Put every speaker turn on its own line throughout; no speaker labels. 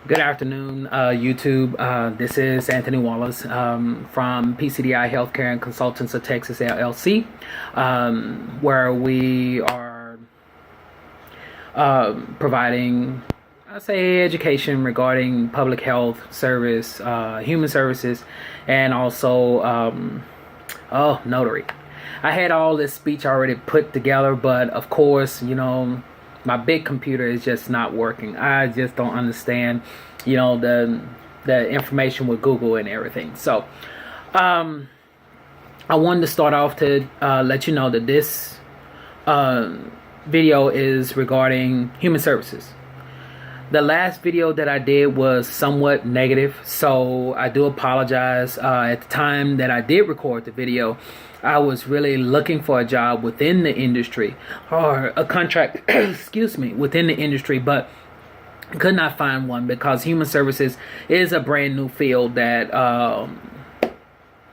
Good afternoon, YouTube. This is Anthony Wallace from PCDI Healthcare and Consultants of Texas LLC, where we are providing, I say, education regarding public health service, human services, and also notary. I had all this speech already put together, but of course, my big computer is just not working. I just don't understand, the information with Google and everything. So, I wanted to start off to let you know that this video is regarding human services. The last video that I did was somewhat negative, so I do apologize. At the time that I did record the video, I was really looking for a job within the industry or a contract, excuse me, within the industry, but could not find one because human services is a brand new field that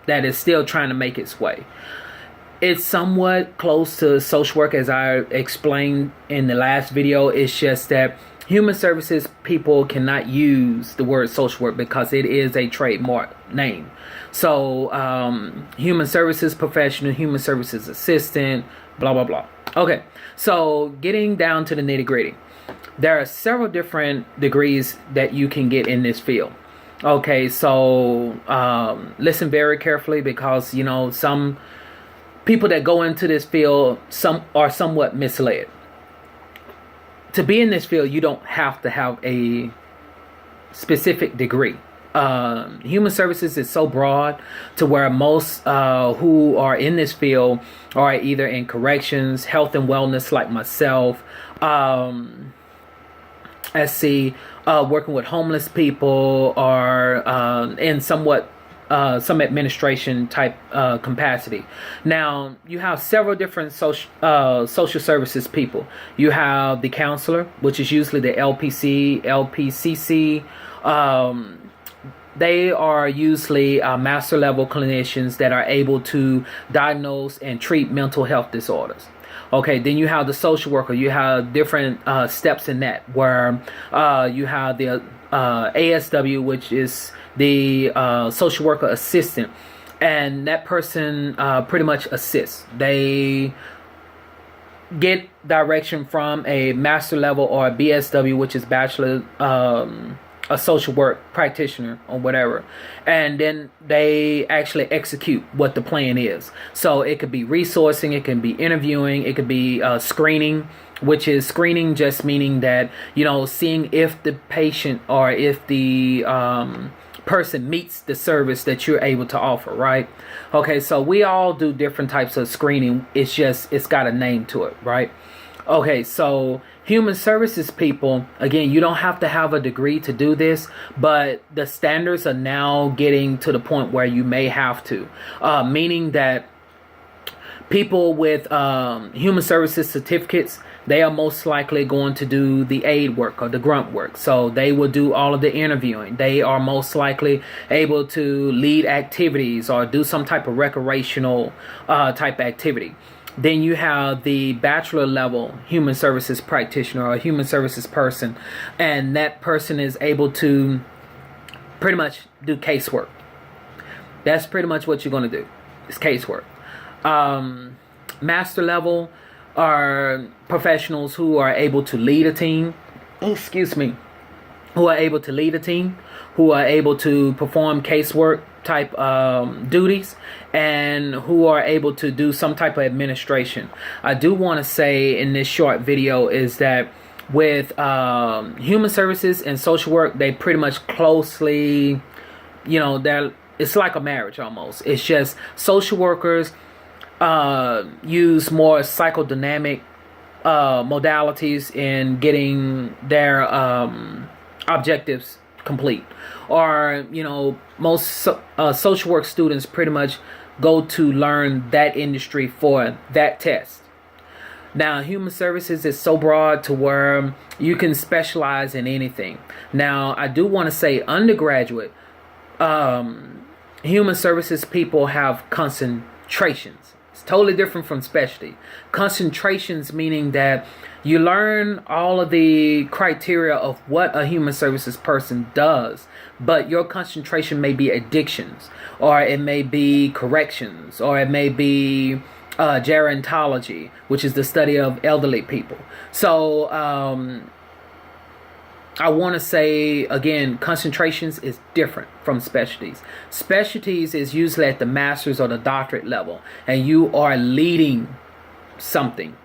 that is still trying to make its way. It's somewhat close to social work, as I explained in the last video. It's just that human services people cannot use the word social work because it is a trademark name. So human services professional, human services assistant, blah blah blah. Okay, so getting down to the nitty gritty, there are several different degrees that you can get in this field. Okay, so listen very carefully, because some people that go into this field are somewhat misled. To be in this field, you don't have to have a specific degree. Human services is so broad to where most who are in this field are either in corrections, health and wellness, like myself, working with homeless people, or in somewhat some administration type capacity. Now, you have several different social services people. You have the counselor, which is usually the LPC, LPCC. They are usually master level clinicians that are able to diagnose and treat mental health disorders. Okay, then you have the social worker. You have different steps in that, where you have the ASW, which is the social worker assistant, and that person pretty much assists. They get direction from a master level, or a BSW, which is bachelor a social work practitioner or whatever, and then they actually execute what the plan is. So it could be resourcing, it can be interviewing, it could be screening, which is screening just meaning that seeing if the patient or if the person meets the service that you're able to offer, right? Okay, so we all do different types of screening. It's got a name to it, right? Okay, so human services people, again, you don't have to have a degree to do this, but the standards are now getting to the point where you may have to, meaning that people with human services certificates, they are most likely going to do the aid work or the grunt work. So they will do all of the interviewing. They are most likely able to lead activities or do some type of recreational type activity. Then you have the bachelor level human services practitioner or human services person, and that person is able to pretty much do casework. That's pretty much what you're going to do. It's casework. Master level are professionals who are able to lead a team. Who are able to lead a team, who are able to perform casework type duties, and who are able to do some type of administration. I do want to say in this short video is that with human services and social work, they pretty much closely, it's like a marriage almost. It's just social workers use more psychodynamic modalities in getting their objectives complete, or most social work students pretty much go to learn that industry for that test. Now, human services is so broad to where you can specialize in anything. Now, I do want to say undergraduate human services people have concentrations. It's totally different from specialty. Concentrations meaning that you learn all of the criteria of what a human services person does, but your concentration may be addictions, or it may be corrections, or it may be gerontology, which is the study of elderly people. So I want to say again, concentrations is different from specialties. Specialties is usually at the master's or the doctorate level, and you are leading something,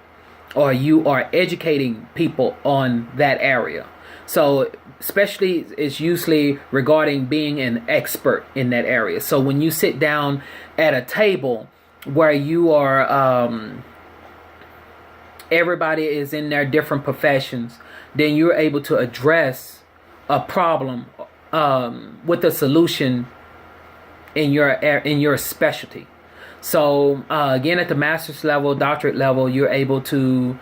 or you are educating people on that area. So specialty is usually regarding being an expert in that area. So when you sit down at a table where you are everybody is in their different professions, then you're able to address a problem with a solution in your specialty. So again, at the master's level, doctorate level, you're able to,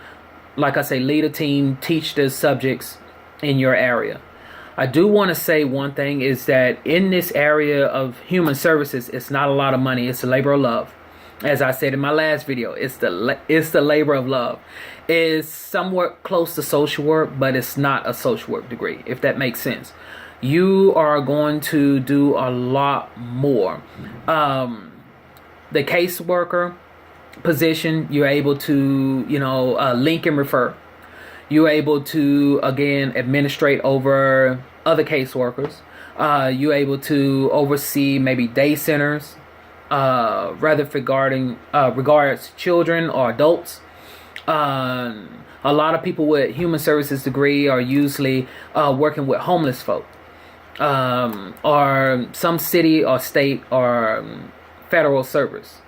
like I say, lead a team, teach the subjects in your area. I do want to say one thing is that in this area of human services, it's not a lot of money. It's a labor of love. As I said in my last video, it's the labor of love. It's somewhat close to social work, but it's not a social work degree, if that makes sense. You are going to do a lot more. The caseworker position, you're able to, link and refer. You're able to, again, administrate over other caseworkers. You're able to oversee maybe day centers, rather regards children or adults. A lot of people with human services degree are usually working with homeless folk, or some city or state or federal service.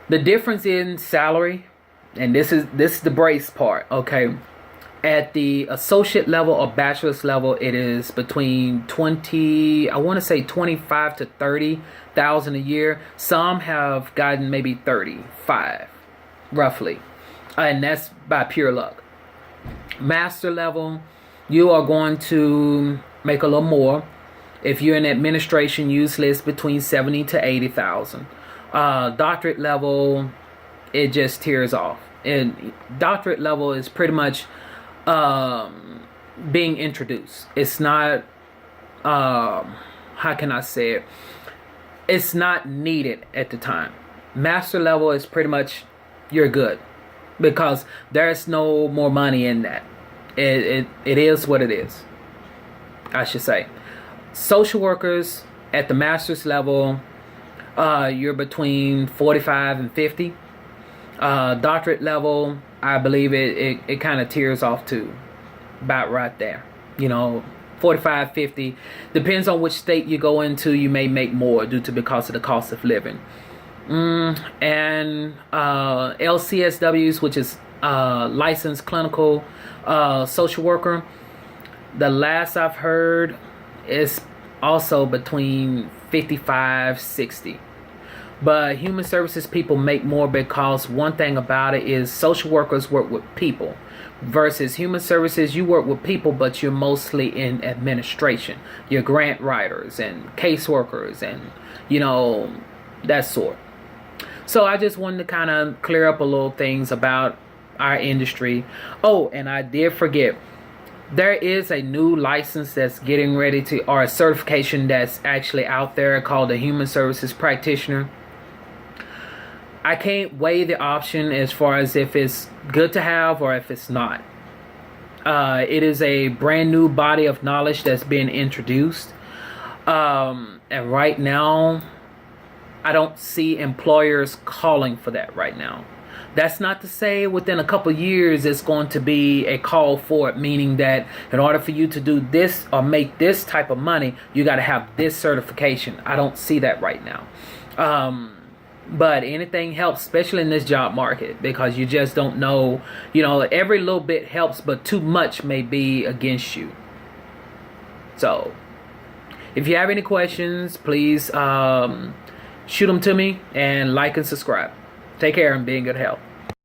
The difference in salary, and this is the brace part, okay? At the associate level or bachelor's level, it is between 25 to 30,000 a year. Some have gotten maybe 35, roughly, and that's by pure luck. Master level, you are going to make a little more. If you're in administration, usually it's between 70 to 80,000. Doctorate level, it just tears off. And doctorate level is pretty much being introduced. It's not, how can I say it? It's not needed at the time. Master level is pretty much, you're good, because there's no more money in that. It is what it is, I should say. Social workers at the master's level, you're between 45 and 50. Doctorate level, I believe it kind of tears off to about right there. 45, 50. Depends on which state you go into. You may make more because of the cost of living. And LCSWs, which is licensed clinical social worker, the last I've heard is also between 55, 60. But human services people make more, because one thing about it is social workers work with people, versus human services, you work with people, but you're mostly in administration. You're grant writers and caseworkers and, that sort. So I just wanted to kind of clear up a little things about our industry. Oh, and I did forget. There is a new license that's getting ready to, or a certification that's actually out there called a Human Services Practitioner. I can't weigh the option as far as if it's good to have or if it's not. It is a brand new body of knowledge that's being introduced. And right now, I don't see employers calling for that right now. That's not to say within a couple of years it's going to be a call for it, meaning that in order for you to do this or make this type of money, you got to have this certification. I don't see that right now. But anything helps, especially in this job market, because you just don't know, every little bit helps, but too much may be against you. So if you have any questions, please shoot them to me, and like and subscribe. Take care and be in good health.